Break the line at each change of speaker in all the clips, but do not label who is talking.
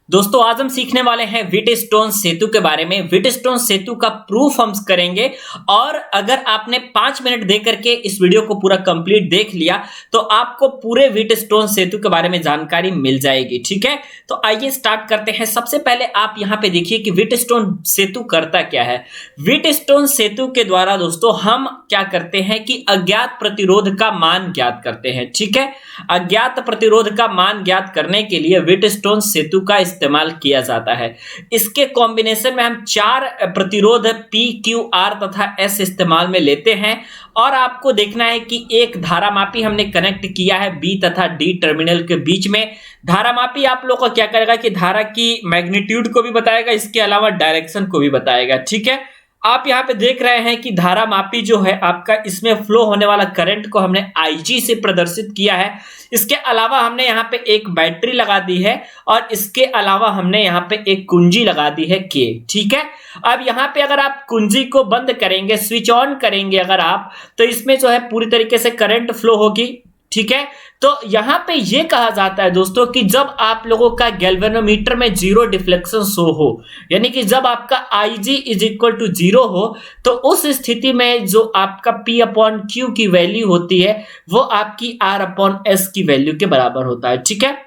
दोस्तों आज हम सीखने वाले हैं व्हीटस्टोन सेतु के बारे में। व्हीटस्टोन सेतु का प्रूफ हम करेंगे और अगर आपने 5 मिनट दे करके इस वीडियो को पूरा कंप्लीट देख लिया तो आपको पूरे व्हीटस्टोन सेतु के बारे में जानकारी मिल जाएगी। ठीक है, तो आइए स्टार्ट करते हैं। सबसे पहले आप यहाँ पे देखिए कि व्हीटस्टोन सेतु करता क्या है। व्हीटस्टोन सेतु के द्वारा दोस्तों हम क्या करते हैं कि अज्ञात प्रतिरोध का मान ज्ञात करते हैं। ठीक है, अज्ञात प्रतिरोध का मान ज्ञात करने के लिए व्हीटस्टोन सेतु का इस्तेमाल किया जाता है। इसके कॉम्बिनेशन में हम 4 प्रतिरोध P, Q, R तथा S इस्तेमाल में लेते हैं और आपको देखना है कि एक धारामापी हमने कनेक्ट किया है B तथा D टर्मिनल के बीच में। धारामापी आप लोग को क्या करेगा कि धारा की मैग्नीट्यूड को भी बताएगा, इसके अलावा डायरेक्शन को भी बताएगा। ठीक है, आप यहाँ पे देख रहे हैं कि धारामापी जो है आपका, इसमें फ्लो होने वाला करंट को हमने IG से प्रदर्शित किया है। इसके अलावा हमने यहाँ पे एक बैटरी लगा दी है और इसके अलावा हमने यहाँ पे एक कुंजी लगा दी है K। ठीक है, अब यहाँ पे अगर आप कुंजी को बंद करेंगे, स्विच ऑन करेंगे अगर आप, तो इसमें जो है पूरी तरीके से करंट फ्लो होगी। ठीक है, तो यहां पे ये कहा जाता है दोस्तों कि जब आप लोगों का गैल्वेनोमीटर में जीरो डिफ्लेक्शन शो हो, यानी कि जब आपका IG इज इक्वल टू 0 हो, तो उस स्थिति में जो आपका P अपॉन Q की वैल्यू होती है वो आपकी R अपॉन S की वैल्यू के बराबर होता है। ठीक है,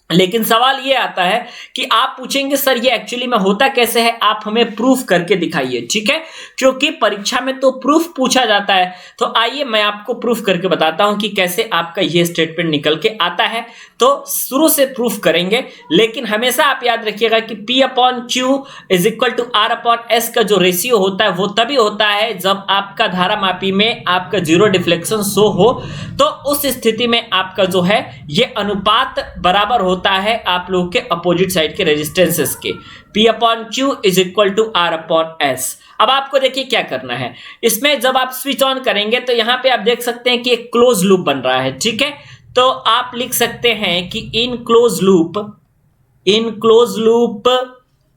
लेकिन सवाल ये आता है कि आप पूछेंगे सर ये एक्चुअली में होता कैसे है, आप हमें प्रूफ करके दिखाइए। ठीक है, क्योंकि परीक्षा में तो प्रूफ पूछा जाता है, तो आइए मैं आपको प्रूफ करके बताता हूं कि कैसे आपका ये स्टेटमेंट निकल के आता है। तो शुरू से प्रूफ करेंगे, लेकिन हमेशा आप याद रखिएगा कि P upon Q is equal to R upon S का जो रेशियो होता है वो तभी होता है जब आपका धारामापी में आपका जीरो डिफ्लेक्शन शो हो, तो उस स्थिति में आपका जो है ये अनुपात बराबर होता है आप लोगों के अपोजिट साइड के रेजिस्टेंसेस के। P upon Q is equal to R upon S। अब आपको देखिए क्या करना है, इसमें जब आप स्विच ऑन करेंगे तो यहां पे आप देख सकते हैं कि एक क्लोज लूप बन रहा है। ठीक है, तो आप लिख सकते हैं कि इन क्लोज लूप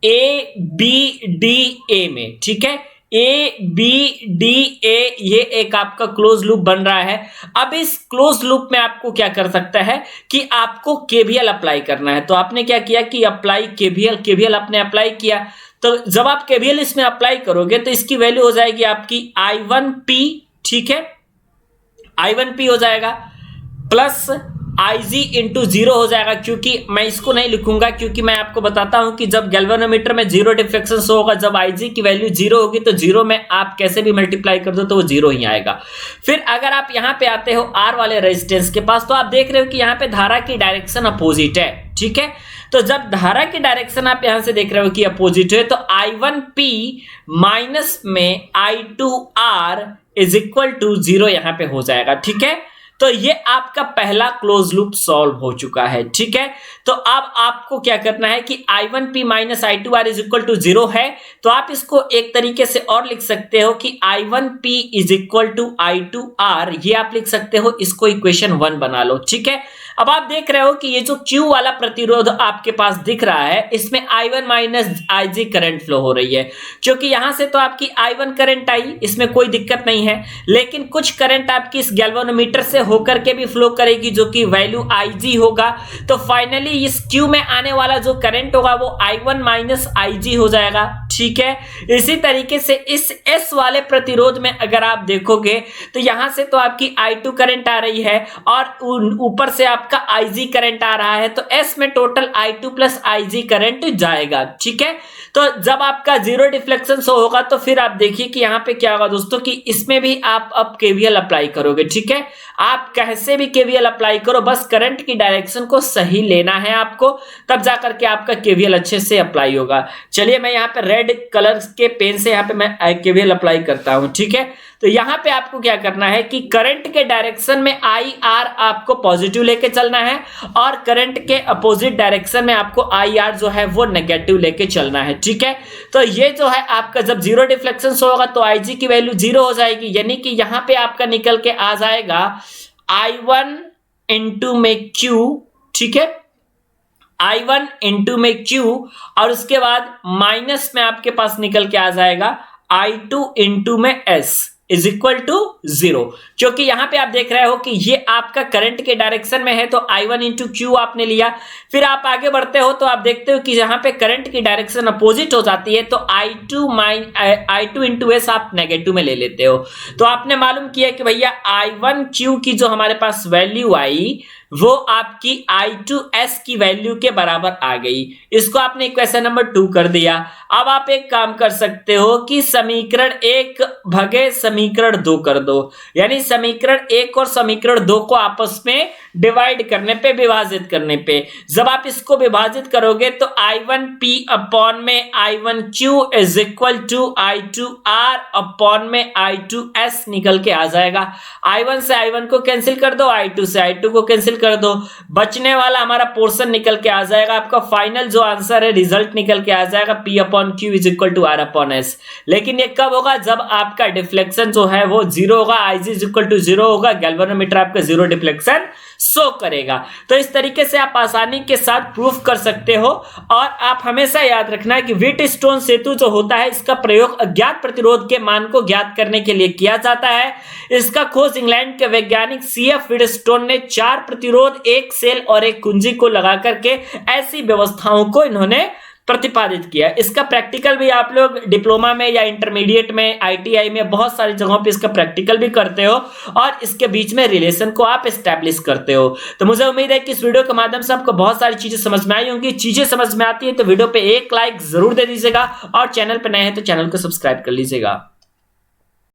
A में। ठीक है, ABDA ये एक आपका क्लोज लूप बन रहा है। अब इस क्लोज लूप में आपको क्या कर सकता है कि आपको KVL अप्लाई करना है। तो आपने क्या किया कि अप्लाई KVL आपने अप्लाई किया। तो जब आप KVL इसमें अप्लाई करोगे तो इसकी वैल्यू हो जाएगी आपकी I1P। ठीक है, I1P हो जाएगा प्लस IG इंटू 0 हो जाएगा, क्योंकि मैं इसको नहीं लिखूंगा क्योंकि मैं आपको बताता हूं कि जब गैल्वेनोमीटर में जीरो डिफ्लेक्शन शो होगा, जब IG की वैल्यू 0 होगी तो 0 में आप कैसे भी मल्टीप्लाई कर दो तो वो 0 ही आएगा। फिर अगर आप यहां पे आते हो R वाले रेजिस्टेंस के पास, तो आप देख रहे हो कि यहां पे धारा की डायरेक्शन अपोजिट है। ठीक है, तो जब धारा की डायरेक्शन आप यहां से देख रहे हो कि अपोजिट है, तो I1P माइनस में I2R इज इक्वल टू 0 यहां पे हो जाएगा। ठीक है, तो ये आपका पहला क्लोज लूप सॉल्व हो चुका है। ठीक है, तो अब आपको क्या करना है कि I1P minus I2R is equal to 0 है, तो आप इसको एक तरीके से और लिख सकते हो कि I1P is equal to I2R, ये आप लिख सकते हो, इसको इक्वेशन 1 बना लो। ठीक है, अब आप देख रहे हो कि ये जो Q वाला प्रतिरोध आपके पास दिख रहा है, इसमें I1 minus IG current flow हो रही है, क्योंकि यहां से तो आपकी I1 करंट आई, इसमें कोई दिक्कत नहीं है, लेकिन कुछ करंट आपकी इस गैल्वेनोमीटर से होकर के भी फ्लो करेगी जो कि वैल्यू IG होगा। तो फाइनली इस Q में आने वाला जो करंट होगा वो I1 माइनस IG हो जाएगा। ठीक है, इसी तरीके से इस S वाले प्रतिरोध में अगर आप देखोगे तो यहां से तो आपकी I2 करंट आ रही है और ऊपर से आपका IG करंट आ रहा है, तो S में total I2 plus IG current जाएगा। ठीक है, तो जब आपका जीरो डिफ्लेक्शन शो होगा तो फिर आप देखिए कि यहां पे क्या होगा दोस्तों कि इसमें भी आप अब KVL अप्लाई करोगे। ठीक है, आप कैसे भी KVL अप्लाई करो, बस करंट की डायरेक्शन को सही लेना है आपको, तब जाकर के आपका KVL अच्छे से अप्लाई होगा। चलिए मैं यहाँ पे रेड कलर के पेन से यहाँ पे मैं KVL अप्लाई करता हूं। ठीक है, तो यहां पे आपको क्या करना है कि करंट के डायरेक्शन में IR आपको पॉजिटिव लेके चलना है और करंट के अपोजिट डायरेक्शन में आपको IR जो है वो नेगेटिव लेके चलना है। ठीक है, तो ये जो है आपका जब जीरो डिफ्लेक्शन शो होगा तो IG की वैल्यू 0 हो जाएगी, यानी कि यहां पे आपका निकल के आ जाएगा I1 इंटू में Q। ठीक है, I1 इंटू में Q और उसके बाद माइनस में आपके पास निकल के आ जाएगा I2 इंटू में S। इज इक्वल टू 0, क्योंकि यहां पे आप देख रहे हो कि ये आपका करंट के डायरेक्शन में है, तो I1 इंटू क्यू आपने लिया। फिर आप आगे बढ़ते हो तो आप देखते हो कि यहां पे करंट की डायरेक्शन अपोजिट हो जाती है, तो I2 इंटू एस आप नेगेटिव में ले लेते हो। तो आपने मालूम किया कि भैया I1 क्यू की जो हमारे पास वैल्यू आई वो आपकी I2S की वैल्यू के बराबर आ गई। इसको आपने इक्वेशन नंबर 2 कर दिया। अब आप एक काम कर सकते हो कि समीकरण 1 भगे समीकरण 2 कर दो, यानी समीकरण 1 और समीकरण 2 को आपस में डिवाइड करने पे, विभाजित करने पे, जब आप इसको विभाजित करोगे तो I1P अपॉन में I1Q is equal to I2R upon में I2S निकल के आ जाएगा। I1 से I1 को कैंसिल कर दो, I2 से I2 को कैंसिल कर दो, बचने वाला हमारा पोर्शन निकल के आ जाएगा। आपका फाइनल जो आंसर है, रिजल्ट निकल के आ जाएगा P upon Q is equal to R upon S। लेकिन ये कब होगा? जब आपका डिफ्लेक्शन जो है वो 0 होगा, IG इज इक्वल टू 0 होगा, गैल्वेनोमीटर आपका 0 डिफ्लेक्शन शो करेगा। तो इस तरीके से आप आसानी के साथ प्रूफ कर सकते हो। और आप हमेशा याद रखना है कि व्हीटस्टोन सेतु जो होता है, इसका प्रयोग अज्ञात प्रतिरोध के मान को ज्ञात करने के लिए किया जाता है। इसका खोज इंग्लैंड के वैज्ञानिक CF व्हीटस्टोन ने 4 प्रतिरोध, 1 सेल और 1 कुंजी को लगा करके ऐसी व्यवस्थाओं को इन्होंने प्रतिपादित किया। इसका प्रैक्टिकल भी आप लोग डिप्लोमा में या इंटरमीडिएट में, ITI में बहुत सारी जगहों पे इसका प्रैक्टिकल भी करते हो और इसके बीच में रिलेशन को आप एस्टैब्लिश करते हो। तो मुझे उम्मीद है कि इस वीडियो के माध्यम से आपको बहुत सारी चीजें समझ में आई होंगी। चीजें समझ में आती है तो वीडियो पे एक लाइक जरूर दे दीजिएगा और चैनल पे नए हैं तो चैनल को सब्सक्राइब कर लीजिएगा।